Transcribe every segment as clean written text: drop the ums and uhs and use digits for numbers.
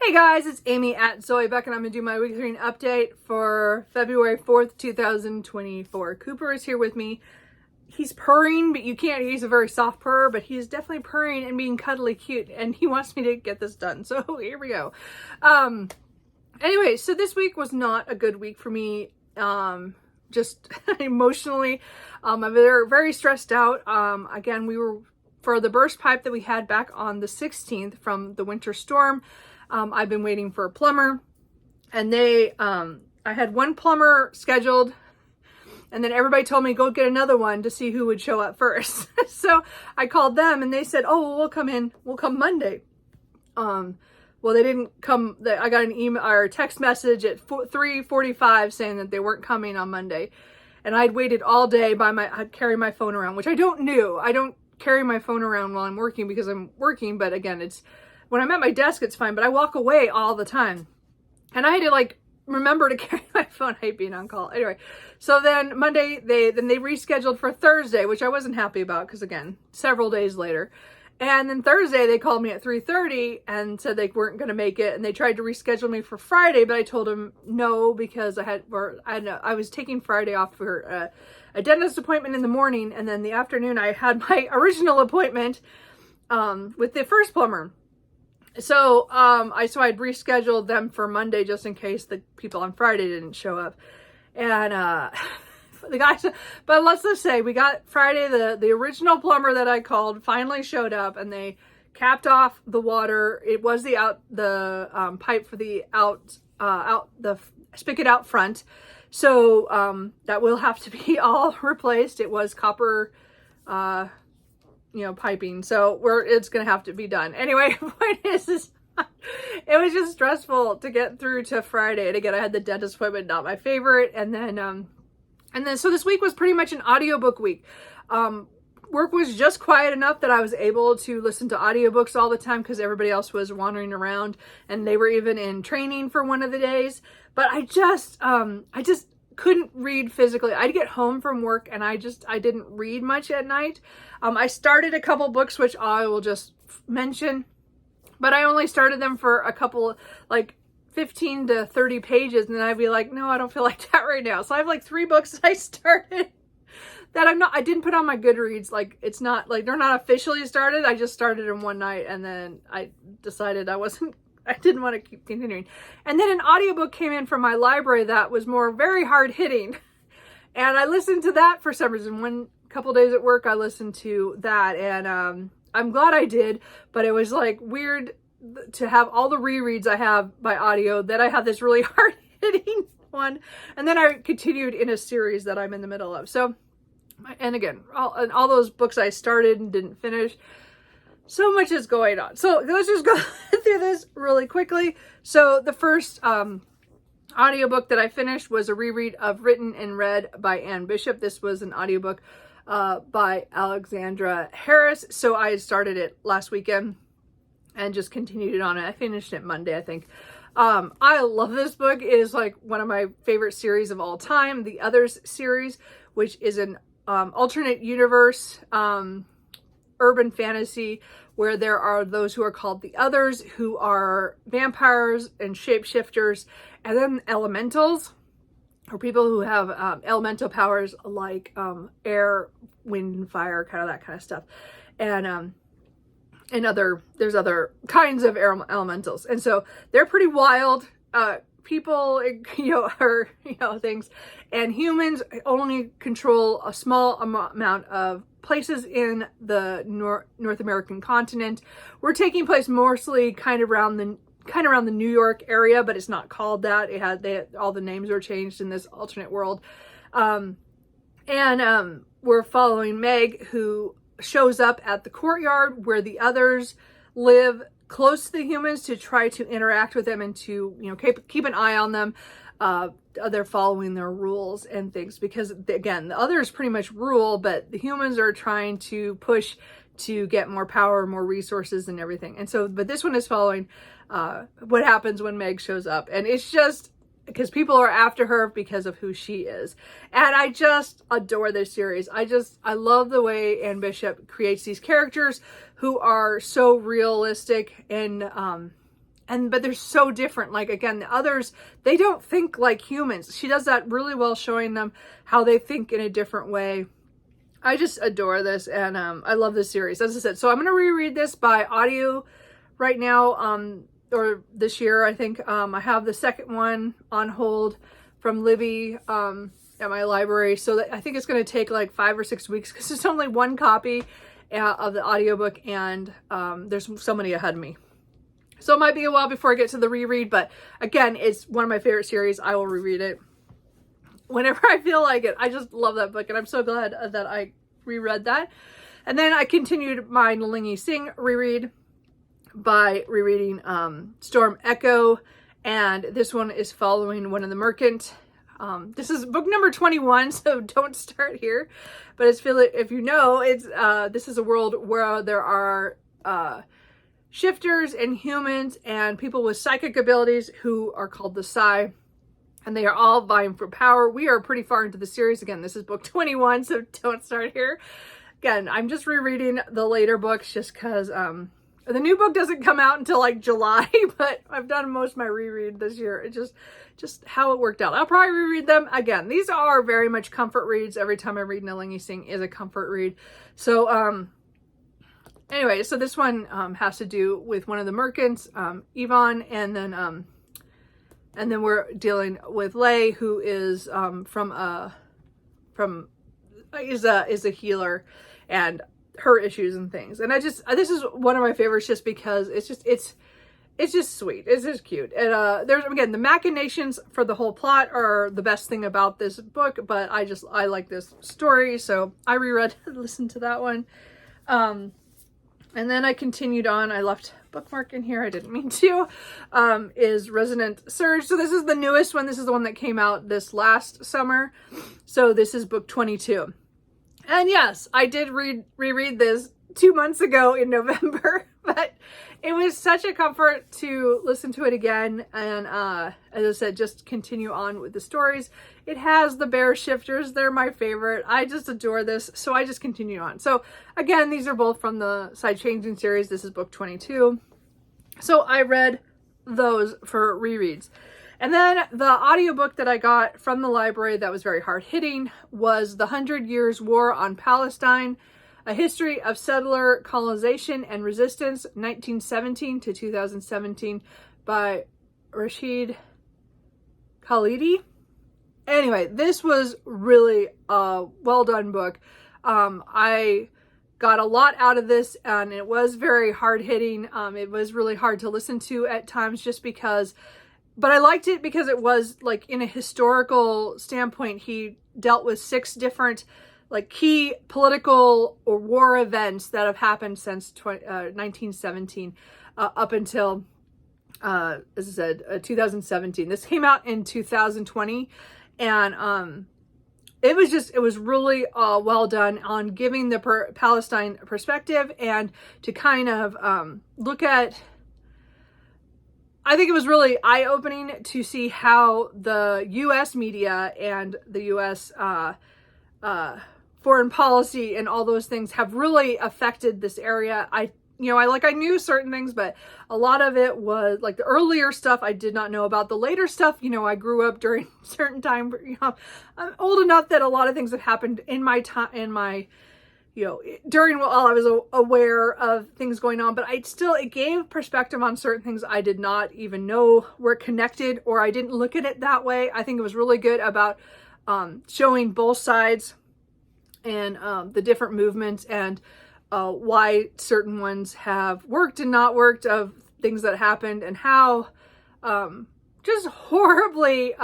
Hey guys, it's Amy at Zoe Beck, and I'm going to do my weekly reading update for February 4th, 2024. Cooper is here with me. He's purring, but you can't, he's a very soft purr, but he's definitely purring and being cuddly cute, and he wants me to get this done. So here we go. Anyway, so this week was not a good week for me, just emotionally. I'm very, very stressed out. Again, we were, for the burst pipe that we had back on the 16th from the winter storm, I've been waiting for a plumber, and I had one plumber scheduled, and then everybody told me go get another one to see who would show up first. So I called them, and they said, oh, well, we'll come Monday. Well, they didn't come. I got an email or text message at 3:45 saying that they weren't coming on Monday, and I'd waited all day I'd carry my phone around, which I don't do. I don't carry my phone around while I'm working because I'm working, but again, when I'm at my desk, it's fine, but I walk away all the time. And I had to remember to carry my phone. I hate being on call. Anyway, so then Monday, they rescheduled for Thursday, which I wasn't happy about because, again, several days later. And then Thursday, they called me at 3:30 and said they weren't going to make it. And they tried to reschedule me for Friday, but I told them no because I was taking Friday off for a dentist appointment in the morning. And then the afternoon, I had my original appointment with the first plumber. So I'd rescheduled them for Monday just in case the people on Friday didn't show up. And the guys, but let's just say we got Friday, the original plumber that I called finally showed up, and they capped off the water. It was the pipe for the the spigot out front. So that will have to be all replaced. It was copper piping, so it's gonna have to be done. Anyway, point is it was just stressful to get through to Friday, and again, I had the dentist appointment, not my favorite, and then so this week was pretty much an audiobook week. Work was just quiet enough that I was able to listen to audiobooks all the time because everybody else was wandering around, and they were even in training for one of the days. But I just couldn't read physically. I'd get home from work and I didn't read much at night. I started a couple books, which I will just mention, but I only started them for a couple, 15 to 30 pages. And then I'd be like, no, I don't feel like that right now. So I have 3 books that I started that I didn't put on my Goodreads. It's not they're not officially started. I just started them one night and then I decided I didn't want to keep continuing. And then an audiobook came in from my library that was very hard hitting. And I listened to that for some reason. Couple days at work, I listened to that, and I'm glad I did, but it was weird to have all the rereads I have by audio, that I have this really hard hitting one. And then I continued in a series that I'm in the middle of. So, and again, all those books I started and didn't finish. So much is going on. So let's just go through this really quickly. So the first audiobook that I finished was a reread of Written and Read by Anne Bishop. This was an audiobook by Alexandra Harris. So I started it last weekend and just continued it on. I finished it Monday, I think. I love this book. It is one of my favorite series of all time. The Others series, which is an alternate universe urban fantasy where there are those who are called the Others, who are vampires and shapeshifters, and then elementals, or people who have elemental powers like air, wind, and fire, that kind of stuff. And there's other kinds of elementals. And so they're pretty wild. People, are, things. And humans only control a small amount of places in the North American continent. We're taking place mostly kind of around the New York area, but it's not called that. All the names are changed in this alternate world. We're following Meg, who shows up at the courtyard where the Others live close to the humans to try to interact with them and to, keep an eye on them. They're following their rules and things because, again, the Others pretty much rule, but the humans are trying to push to get more power, more resources, and everything. And so, but this one is following what happens when Meg shows up. And it's just because people are after her because of who she is. And I just adore this series. I love the way Anne Bishop creates these characters who are so realistic and but they're so different. Like, again, the others, they don't think like humans. She does that really well, showing them how they think in a different way. I just adore this, and I love this series, as I said. So I'm going to reread this by audio right now, or this year, I think. I have the second one on hold from Libby at my library, so that I think it's going to take like 5 or 6 weeks, because there's only one copy of the audiobook, and there's so many ahead of me. So it might be a while before I get to the reread, but again, it's one of my favorite series. I will reread it whenever I feel like it. I just love that book, and I'm so glad that I reread that. And then I continued my Nalini Singh reread by rereading Storm Echo, and this one is following One in the Merchant. This is book number 21, so don't start here. But it's, if you know, it's this is a world where there are shifters and humans and people with psychic abilities who are called the Psy, and they are all vying for power. We are pretty far into the series. Again, this is book 21, so don't start here. Again, I'm just rereading the later books just because the new book doesn't come out until like July, but I've done most of my reread this year. It's just how it worked out. I'll probably reread them again. These are very much comfort reads. Every time I read Nalini Singh is a comfort read. So, anyway, so this one has to do with one of the merchants, Yvonne, and then we're dealing with Lay, who is is a healer, and her issues and things. And this is one of my favorites just because it's just sweet. It's just cute. And there's, again, the machinations for the whole plot are the best thing about this book, but I like this story, so I listened to that one. And then I continued on. I left bookmark in here. I didn't mean to. Is Resonant Surge. So this is the newest one. This is the one that came out this last summer. So this is book 22. And yes, I did reread this 2 months ago in November, but it was such a comfort to listen to it again. And as I said, just continue on with the stories. It has the bear shifters. They're my favorite. I just adore this. So I just continue on. So again, these are both from the Side Changing series. This is book 22. So I read those for rereads. And then the audiobook that I got from the library that was very hard-hitting was The 100 Years' War on Palestine, A History of Settler Colonization and Resistance, 1917 to 2017, by Rashid Khalidi. Anyway, this was really a well-done book. I got a lot out of this, and it was very hard-hitting. It was really hard to listen to at times just because... But I liked it because it was, like, in a historical standpoint, he dealt with 6 different, like, key political or war events that have happened since 1917 up until, as I said, 2017. This came out in 2020, and it was really well done on giving the Palestine perspective and to kind of look at... I think it was really eye-opening to see how the U.S. media and the U.S. Foreign policy and all those things have really affected this area. I knew certain things, but a lot of it was like the earlier stuff I did not know about. The later stuff, I grew up during a certain time. I'm old enough that a lot of things have happened in my time, during while I was aware of things going on, but it gave perspective on certain things I did not even know were connected, or I didn't look at it that way. I think it was really good about showing both sides and the different movements and why certain ones have worked and not worked, of things that happened, and how just horribly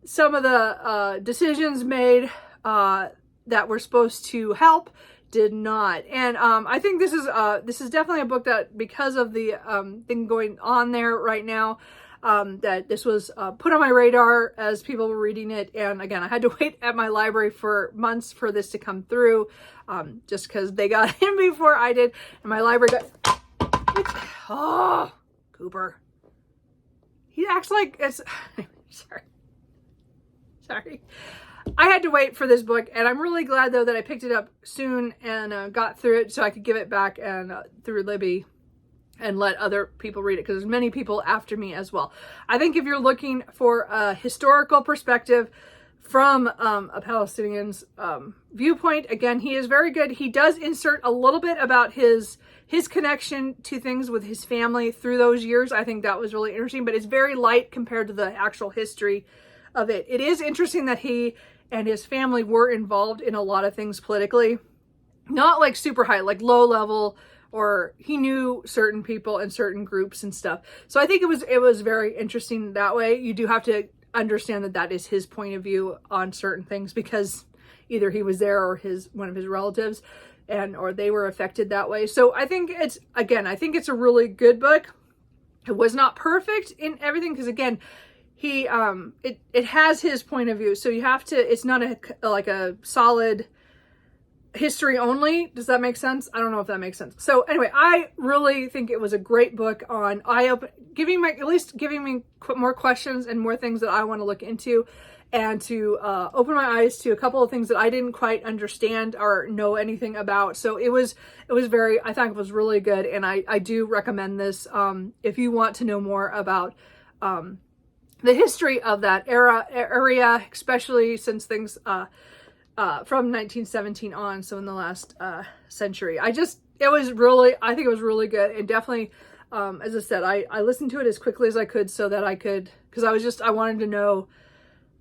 some of the decisions made that were supposed to help did not. And I think this is definitely a book that, because of the thing going on there right now, that this was put on my radar as people were reading it. And again, I had to wait at my library for months for this to come through, just because they got in before I did, and my library got... Cooper. He acts like it's... Sorry. I had to wait for this book, and I'm really glad, though, that I picked it up soon and got through it so I could give it back and through Libby and let other people read it, because there's many people after me as well. I think if you're looking for a historical perspective from a Palestinian's viewpoint, again, he is very good. He does insert a little bit about his connection to things with his family through those years. I think that was really interesting, but it's very light compared to the actual history of it. It is interesting that he and his family were involved in a lot of things politically, not like super high, like low level, or he knew certain people and certain groups and stuff. So I think it was very interesting that way. You do have to understand that that is his point of view on certain things, because either he was there or one of his relatives, or they were affected that way. So I think it's a really good book. It was not perfect in everything, because again, it has his point of view. So you have to, it's not like a solid history only. Does that make sense? I don't know if that makes sense. So anyway, I really think it was a great book on giving me more questions and more things that I want to look into, and to open my eyes to a couple of things that I didn't quite understand or know anything about. So it was I think it was really good. And I do recommend this if you want to know more about the history of that area, especially since things from 1917 on, so in the last century. I think it was really good. And definitely, as I said, I listened to it as quickly as I could, so that I could, because I wanted to know,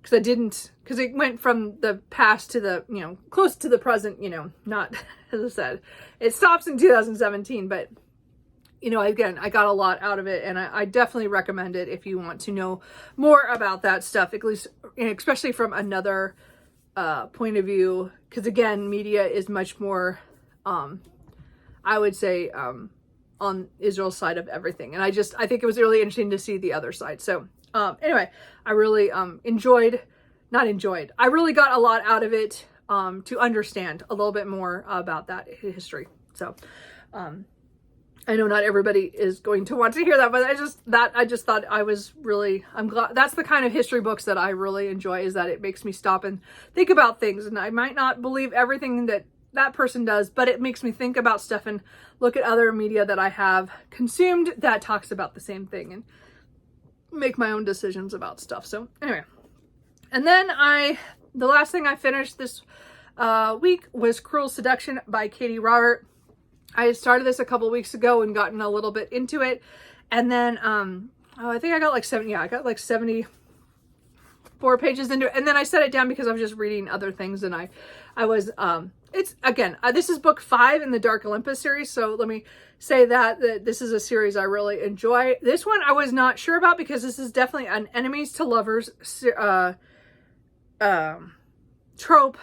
because it went from the past to the, close to the present, not, as I said, it stops in 2017, but again, I got a lot out of it, and I definitely recommend it if you want to know more about that stuff, at least, especially from another point of view, because again, media is much more, I would say, on Israel's side of everything. And I think it was really interesting to see the other side. So anyway, I really I really got a lot out of it to understand a little bit more about that history. So I know not everybody is going to want to hear that, but I just thought I'm glad. That's the kind of history books that I really enjoy, is that it makes me stop and think about things. And I might not believe everything that person does, but it makes me think about stuff and look at other media that I have consumed that talks about the same thing, and make my own decisions about stuff. So anyway, and then the last thing I finished this week was Cruel Seduction by Katie Robert. I started this a couple weeks ago and gotten a little bit into it. And then, I think I got like 74 pages into it. And then I set it down because I was just reading other things, and I was, this is book 5 in the Dark Olympus series. So let me say that this is a series I really enjoy. This one I was not sure about, because this is definitely an enemies to lovers trope.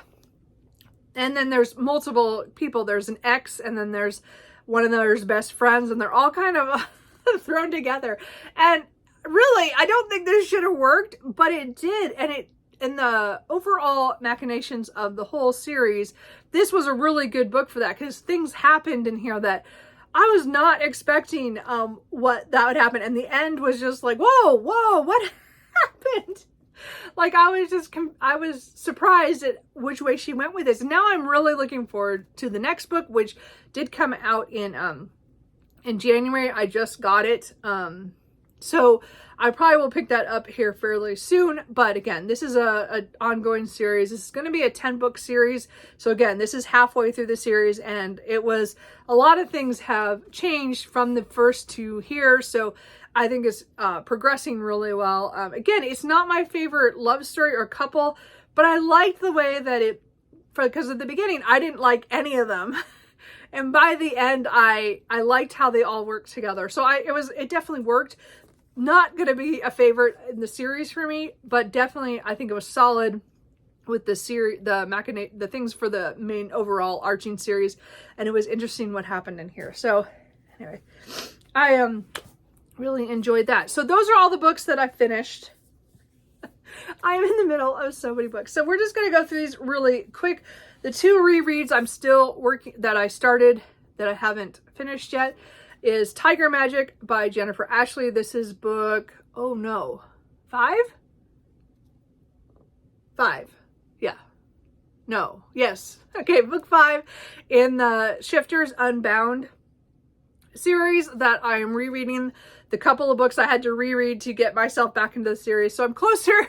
And then there's multiple people. There's an ex, and then there's one of their best friends, and they're all kind of thrown together. And really, I don't think this should have worked, but it did. And in the overall machinations of the whole series, this was a really good book for that, because things happened in here that I was not expecting what that would happen. And the end was just like, whoa, what happened? Like, I was surprised at which way she went with this. And now I'm really looking forward to the next book, which did come out in January. I just got it. So I probably will pick that up here fairly soon. But again, this is a ongoing series. This is going to be a 10-book series. So again, this is halfway through the series, and a lot of things have changed from the first to here. So I think it's progressing really well. Again, it's not my favorite love story or couple, but I liked the way that because at the beginning, I didn't like any of them. And by the end, I liked how they all worked together. So it definitely worked. Not going to be a favorite in the series for me, but definitely I think it was solid with the series, the things for the main overall arching series. And it was interesting what happened in here. So anyway, I really enjoyed that. So those are all the books that I finished. I'm in the middle of so many books. So we're just going to go through these really quick. The 2 rereads I'm still working, that I started, that I haven't finished yet, is Tiger Magic by Jennifer Ashley. This is book, 5? 5. Yeah. No. Yes. Okay, book 5 in the Shifters Unbound series that I am rereading. The couple of books I had to reread to get myself back into the series. So I'm closer.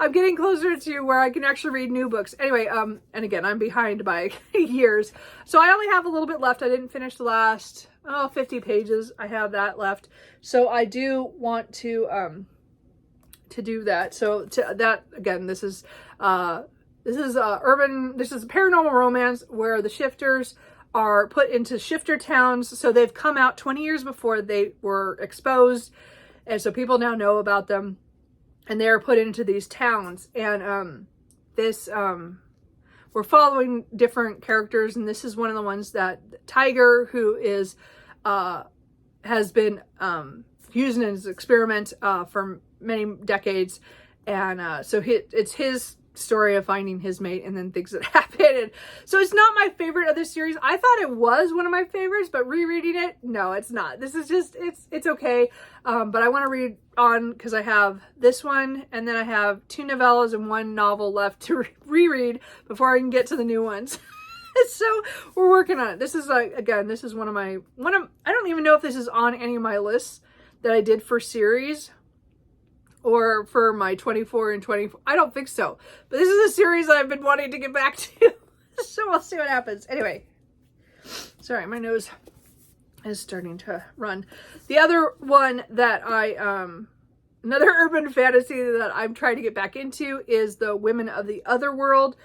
I'm getting closer to where I can actually read new books. Anyway, and again, I'm behind by years. So I only have a little bit left. I didn't finish the last, 50 pages. I have that left. So I do want to do that. So to that, again, this is paranormal romance where the shifters are put into shifter towns. So they've come out 20 years before they were exposed. And so people now know about them, and they're put into these towns. And we're following different characters. And this is one of the ones that Tiger, who is, has been used in his experiment for many decades. And so it's his story of finding his mate and then things that happen. And so it's not my favorite of the series. I thought it was one of my favorites, but rereading it, no, it's not. This is just, it's okay. But I want to read on because I have this one, and then I have 2 novellas and 1 novel left to reread before I can get to the new ones. So we're working on it. This is again, this is one of I don't even know if this is on any of my lists that I did for series or for my 24 and 24. I don't think so. But this is a series that I've been wanting to get back to. So we'll see what happens. Anyway, sorry, my nose is starting to run. The other one that another urban fantasy that I'm trying to get back into is The Women of the Other World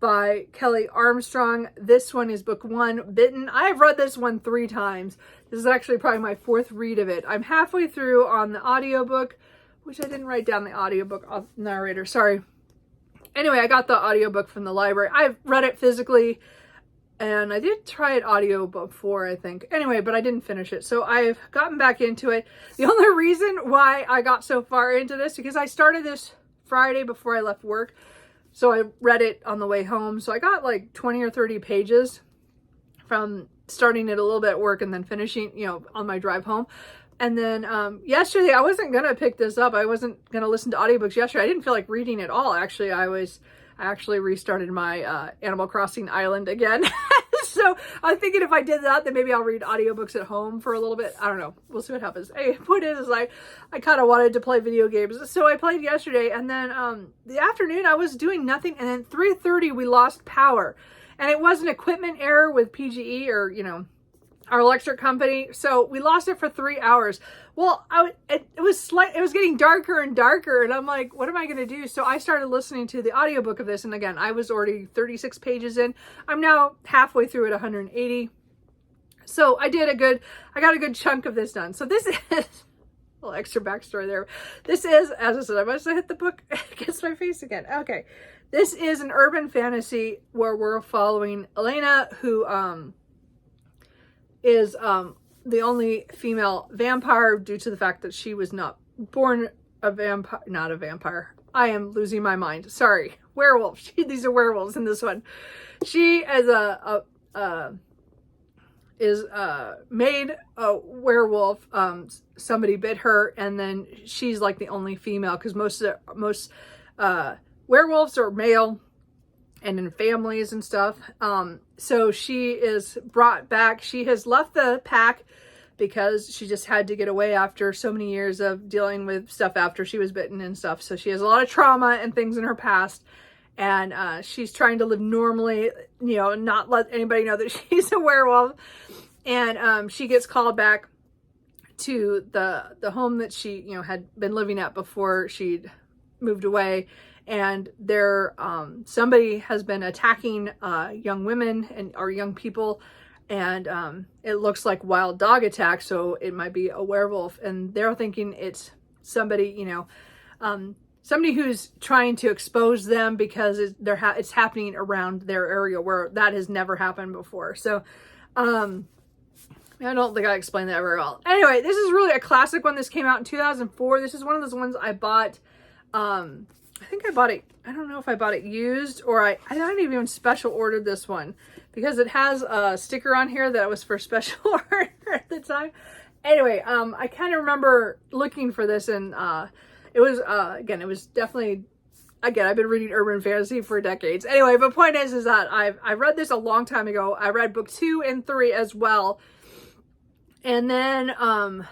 by Kelly Armstrong. This one is book 1, Bitten. I've read this one 3 times. This is actually probably my 4th read of it. I'm halfway through on the audiobook, which I didn't write down the audiobook narrator, sorry. Anyway, I got the audiobook from the library. I've read it physically, and I did try it audio before, I think. Anyway, but I didn't finish it, so I've gotten back into it. The only reason why I got so far into this, because I started this Friday before I left work, so I read it on the way home. So I got like 20 or 30 pages from starting it a little bit at work and then finishing, on my drive home. And then yesterday, I wasn't going to pick this up. I wasn't going to listen to audiobooks yesterday. I didn't feel like reading at all. Actually, I actually restarted my Animal Crossing Island again. So I'm thinking if I did that, then maybe I'll read audiobooks at home for a little bit. I don't know. We'll see what happens. Hey, point is I kind of wanted to play video games. So I played yesterday, and then the afternoon I was doing nothing, and then 3:30 we lost power. And it was an equipment error with PGE or, our electric company. So we lost it for 3 hours. Well, it was getting darker and darker, and I'm like, what am I going to do? So I started listening to the audiobook of this. And again, I was already 36 pages in. I'm now halfway through at 180. So I got a good chunk of this done. So this is a little extra backstory there. This is, as I said, I must have hit the book against my face again. Okay. This is an urban fantasy where we're following Elena, who, is the only female vampire due to the fact that she was not born not a vampire. I am losing my mind. Sorry. Werewolf. These are werewolves in this one. She is made a werewolf. Somebody bit her, and then she's like the only female because most werewolves are male and in families and stuff. So she is brought back. She has left the pack because she just had to get away after so many years of dealing with stuff after she was bitten and stuff. So she has a lot of trauma and things in her past. And she's trying to live normally, not let anybody know that she's a werewolf. And she gets called back to the home that she, had been living at before she'd moved away. And there, somebody has been attacking young women or young people, and it looks like wild dog attack, so it might be a werewolf. And they're thinking it's somebody, somebody who's trying to expose them because it's happening around their area where that has never happened before. So, I don't think I explained that very well. Anyway, this is really a classic one. This came out in 2004. This is one of those ones I bought. I think I bought it. I don't know if I bought it used or I don't even special ordered this one because it has a sticker on here that was for special order at the time. Anyway, I kind of remember looking for this, and it was again, it was definitely, again, I've been reading urban fantasy for decades. Anyway, but point is that I read this a long time ago. I read book 2 and 3 as well. And then, I'll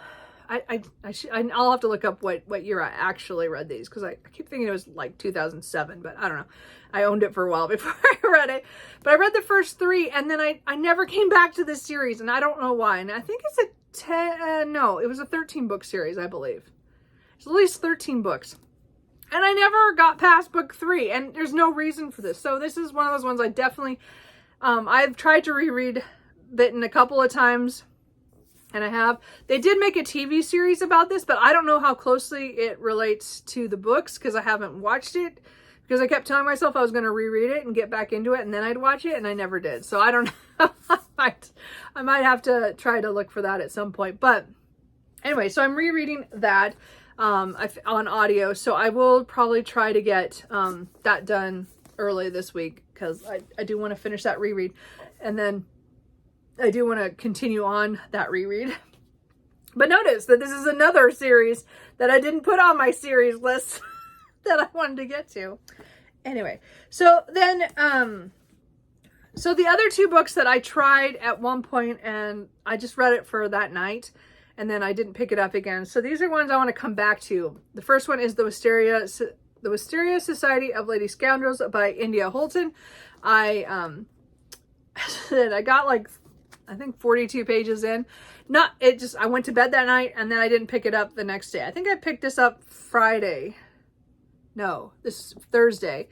have to look up what year I actually read these, because I keep thinking it was like 2007, but I don't know. I owned it for a while before I read it. But I read the first 3, and then I never came back to this series, and I don't know why. And I think it's it was a 13 book series, I believe. It's at least 13 books. And I never got past book 3, and there's no reason for this. So this is one of those ones I definitely, I've tried to reread Bitten a couple of times, and I have. They did make a TV series about this, but I don't know how closely it relates to the books, because I haven't watched it, because I kept telling myself I was going to reread it and get back into it, and then I'd watch it, and I never did. So I don't know. I might have to try to look for that at some point. But anyway, so I'm rereading that on audio. So I will probably try to get that done early this week, because I do want to finish that reread. And then I do want to continue on that reread. But notice that this is another series that I didn't put on my series list that I wanted to get to. Anyway, so then, so the other 2 books that I tried at one point, and I just read it for that night, and then I didn't pick it up again. So these are ones I want to come back to. The first one is the Wisteria Society of Lady Scoundrels by India Holton. I got like, I think 42 pages in. I went to bed that night, and then I didn't pick it up the next day. I think I picked this up Friday. No, this is Thursday.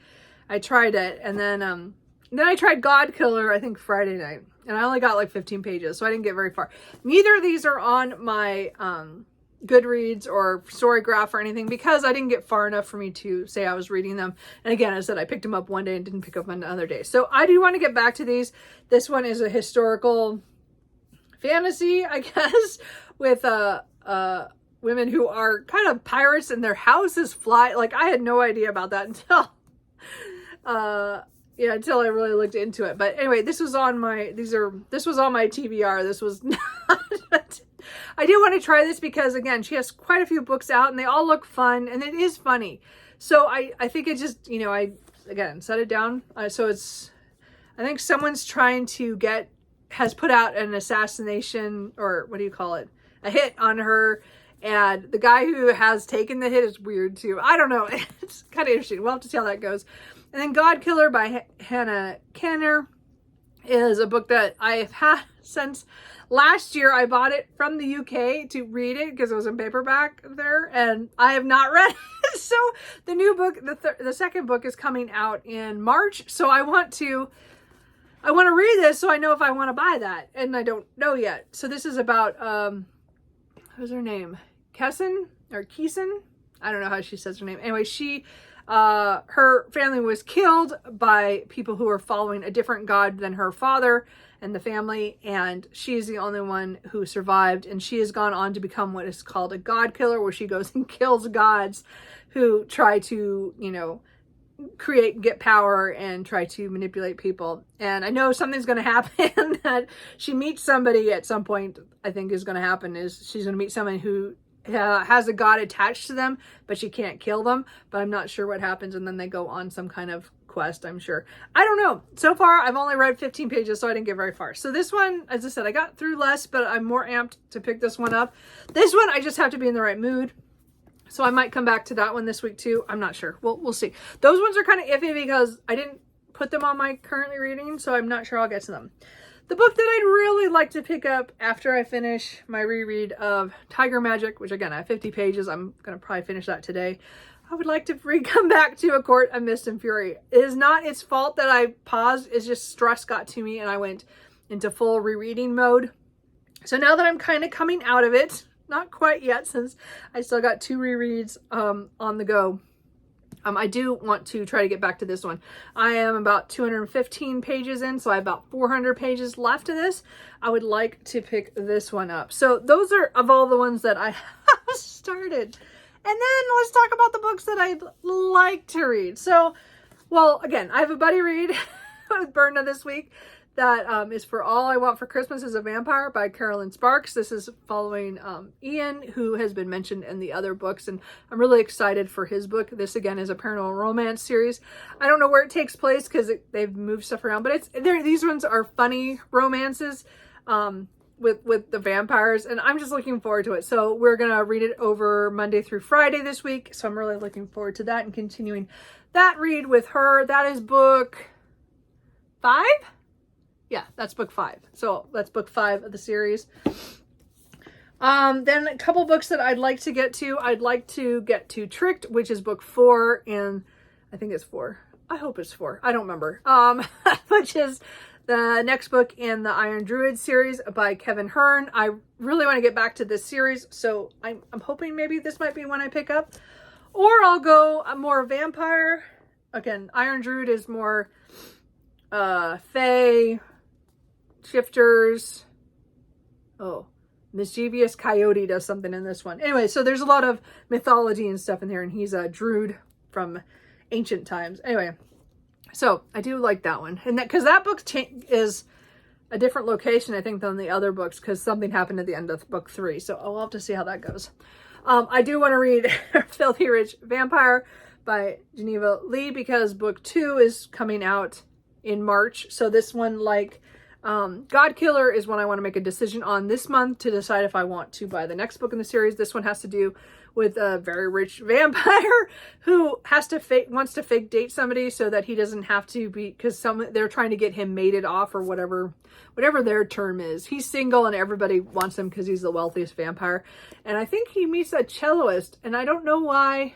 I tried it, and then I tried God Killer, I think Friday night, and I only got like 15 pages, so I didn't get very far. Neither of these are on my Goodreads or Storygraph or anything, because I didn't get far enough for me to say I was reading them. And again, I said I picked them up one day and didn't pick up another day. So I do want to get back to these. This one is a historical fantasy, I guess, with women who are kind of pirates and their houses fly. Like, I had no idea about that until until I really looked into it. But anyway, this was on my TBR. This was not I do want to try this because, again, she has quite a few books out, and they all look fun, and it is funny. So I think it just, I again set it down. So it's, I think someone's trying to has put out an assassination, or what do you call it, a hit on her. And the guy who has taken the hit is weird too. I don't know. It's kind of interesting. We'll have to see how that goes. And then God Killer by Hannah Kanner is a book that I've had since last year. I bought it from the UK to read it because it was in paperback there, and I have not read it. So the new book, the second book, is coming out in March. So I want to read this so I know if I want to buy that, and I don't know yet. So this is about what's her name? Keeson? I don't know how she says her name. Anyway, her family was killed by people who were following a different god than her father and the family, and she's the only one who survived, and she has gone on to become what is called a god killer, where she goes and kills gods who try to, get power and try to manipulate people. And I know something's going to happen, that she meets somebody at some point. I think is going to happen is she's going to meet someone who has a god attached to them, but she can't kill them. But I'm not sure what happens, and then they go on some kind of quest, I'm sure. I don't know. So far, I've only read 15 pages, so I didn't get very far. So this one, as I said, I got through less, but I'm more amped to pick this one up. This one, I just have to be in the right mood. So I might come back to that one this week too. I'm not sure. We'll see. Those ones are kind of iffy because I didn't put them on my currently reading, so I'm not sure I'll get to them. The book that I'd really like to pick up after I finish my reread of Tiger Magic, which again, I have 50 pages. I'm going to probably finish that today. I would like to come back to A Court of Mist and Fury. It is not its fault that I paused. It's just stress got to me and I went into full rereading mode. So now that I'm kind of coming out of it, not quite yet, since I still got 2 rereads on the go. I do want to try to get back to this one. I am about 215 pages in, so I have about 400 pages left of this. I would like to pick this one up. So those are of all the ones that I have started. And then let's talk about the books that I'd like to read. So, well, again, I have a buddy read with Berna this week. That is For All I Want for Christmas is a Vampire by Carolyn Sparks. This is following Ian, who has been mentioned in the other books, and I'm really excited for his book. This, again, is a paranormal romance series. I don't know where it takes place because they've moved stuff around, but these ones are funny romances. with the vampires, and I'm just looking forward to it. So we're gonna read it over Monday through Friday this week. So I'm really looking forward to that and continuing that read with her. That is book 5. Yeah, that's book 5. So that's book 5 of the series. Then a couple books that I'd like to get to. I'd like to get to Tricked, which is book 4, and I think it's 4. I hope it's 4. I don't remember. Which is the next book in the Iron Druid series by Kevin Hearn. I really want to get back to this series, so I'm hoping maybe this might be one I pick up. Or I'll go more vampire. Again, Iron Druid is more fae, shifters. Oh, Mischievous Coyote does something in this one. Anyway, so there's a lot of mythology and stuff in there, and he's a druid from ancient times. Anyway, so I do like that one. And that, because that book is a different location, I think, than the other books, because something happened at the end of book 3. So I'll have to see how that goes. I do want to read Filthy Rich Vampire by Geneva Lee, because book 2 is coming out in March. So this one, like God Killer, is one I want to make a decision on this month to decide if I want to buy the next book in the series. This one has to do with a very rich vampire who wants to fake date somebody so that he doesn't have to be, because they're trying to get him mated off or whatever their term is. He's single and everybody wants him because he's the wealthiest vampire. And I think he meets a celloist, and I don't know why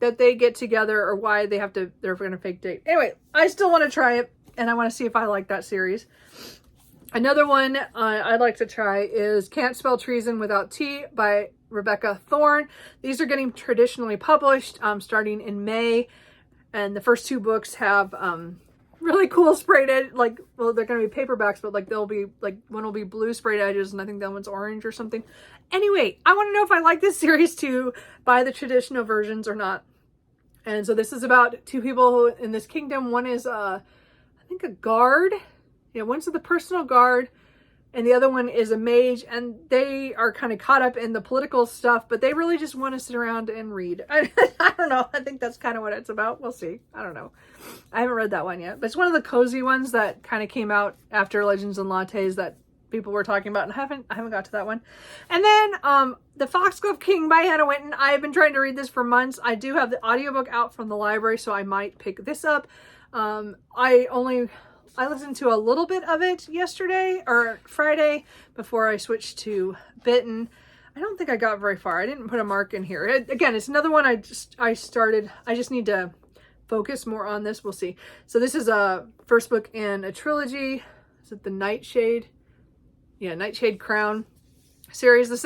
that they get together or why they're going to fake date. Anyway, I still want to try it, and I want to see if I like that series. Another one I'd like to try is Can't Spell Treason Without T by Rebecca Thorne. These are getting traditionally published starting in May, and the first 2 books have really cool sprayed edge, they're going to be paperbacks, but they'll be one will be blue sprayed edges, and I think that one's orange or something. Anyway, I want to know if I like this series to buy the traditional versions or not. And so this is about 2 people who in this kingdom. One is I think a guard. Yeah, one's the personal guard, and the other one is a mage, and they are kind of caught up in the political stuff, but they really just want to sit around and read. I don't know. I think that's kind of what it's about. We'll see. I don't know. I haven't read that one yet, but it's one of the cozy ones that kind of came out after Legends and Lattes that people were talking about, and I haven't got to that one. And then The Foxglove King by Hannah Winton. I have been trying to read this for months. I do have the audiobook out from the library, so I might pick this up. I listened to a little bit of it yesterday or Friday before I switched to Bitten. I don't think I got very far. I didn't put a mark in here. Again, it's another one I started. I just need to focus more on this. We'll see. So this is a first book in a trilogy. Is it the Nightshade? Yeah, Nightshade Crown series. The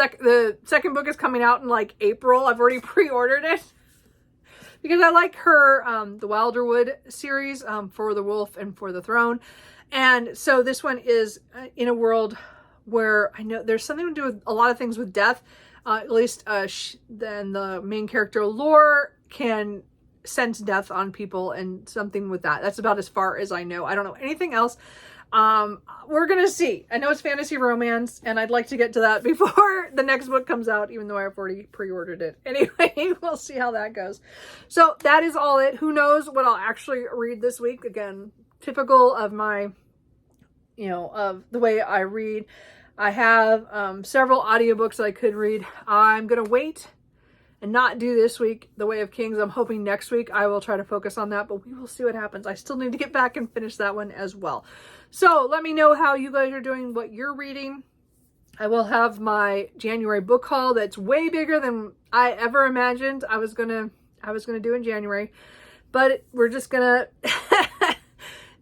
second book is coming out in April. I've already pre-ordered it because I like her, the Wilderwood series, For the Wolf and For the Throne. And so this one is in a world where I know there's something to do with a lot of things with death. At least then the main character, Lore, can sense death on people and something with that. That's about as far as I know. I don't know anything else. We're gonna see. I know it's fantasy romance, and I'd like to get to that before the next book comes out, even though I've already pre-ordered it. Anyway, we'll see how that goes. So that is all it. Who knows what I'll actually read this week. Again, typical of my, of the way I read. I have several audiobooks I could read. I'm gonna wait and not do this week The Way of Kings. I'm hoping next week I will try to focus on that, but we will see what happens. I still need to get back and finish that one as well. So let me know how you guys are doing, what you're reading. I will have my January book haul that's way bigger than I ever imagined I was gonna do in January, but we're just gonna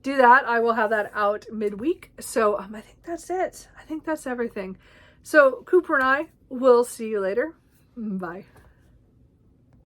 do that. I will have that out midweek. So I think that's it. I think that's everything. So Cooper and I will see you later. Bye.